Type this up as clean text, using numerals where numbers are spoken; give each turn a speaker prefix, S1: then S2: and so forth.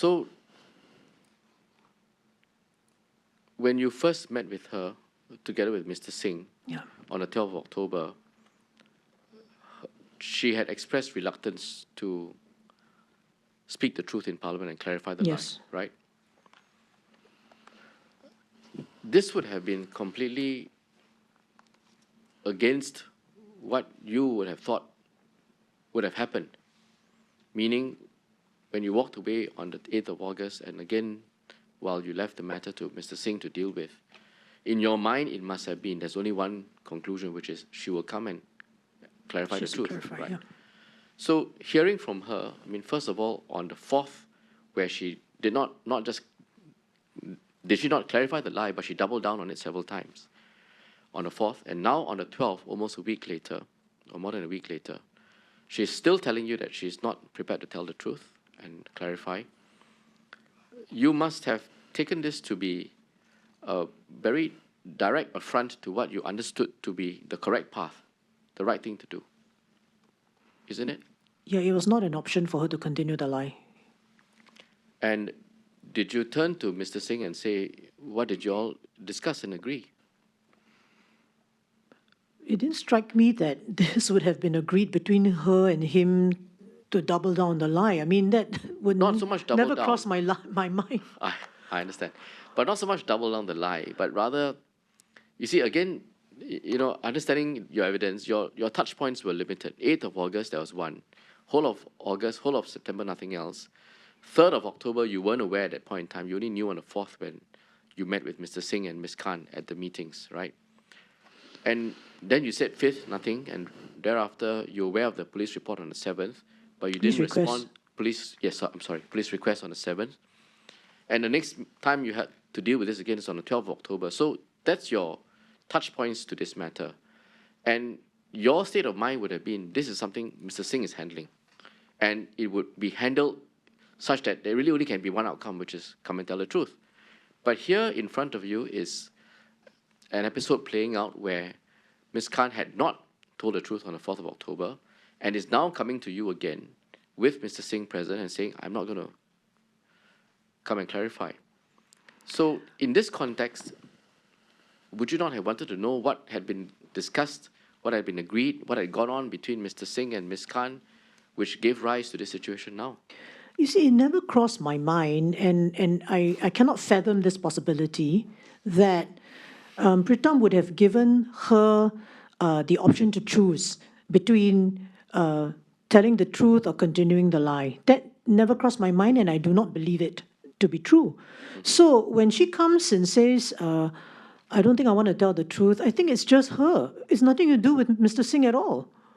S1: So when you first met with her, together with Mr. Singh, on the 12th of October, she had expressed reluctance to speak the truth in Parliament and clarify the lie, right? This would have been completely against what you would have thought would have happened. Meaning, when you walked away on the 8th of August, and again, while you left the matter to Mr. Singh to deal with, in your mind, it must have been, there's only one conclusion, which is she will come and clarify the truth, right? Yeah. So hearing from her, I mean, first of all, on the 4th, where she did not she not clarify the lie, but she doubled down on it several times on the 4th, and now on the 12th, almost a week later, or more than a week later, she's still telling you that she's not prepared to tell the truth and clarify. You must have taken this to be a very direct affront to what you understood to be the correct path, the right thing to do. Isn't it?
S2: Yeah, it was not an option for her to continue the lie.
S1: And did you turn to Mr. Singh and say, what did you all discuss and agree?
S2: It didn't strike me that this would have been agreed between her and him to double down the lie. I mean, that would
S1: not so much double
S2: never
S1: down.
S2: cross my mind.
S1: I understand. But not so much double down the lie, but rather, you see, again, you know, understanding your evidence, your touch points were limited. 8th of August, there was one. Whole of August, whole of September, nothing else. 3rd of October, you weren't aware at that point in time. You only knew on the 4th when you met with Mr. Singh and Ms. Khan at the meetings, right? And then you said 5th, nothing, and thereafter, you're aware of the police report on the 7th, but you didn't respond. Police request on the 7th. And the next time you had to deal with this again is on the 12th of October. So that's your touch points to this matter. And your state of mind would have been, this is something Mr. Singh is handling. And it would be handled such that there really only can be one outcome, which is come and tell the truth. But here in front of you is an episode playing out where Ms. Khan had not told the truth on the 4th of October and is now coming to you again with Mr. Singh present and saying, I'm not going to come and clarify. So in this context, would you not have wanted to know what had been discussed, what had been agreed, what had gone on between Mr. Singh and Ms. Khan, which gave rise to this situation now?
S2: You see, it never crossed my mind, and I cannot fathom this possibility that Pritam would have given her the option to choose between telling the truth or continuing the lie. That never crossed my mind, and I do not believe it to be true. So when she comes and says, I don't think I want to tell the truth, I think it's just her. It's nothing to do with Mr. Singh at all.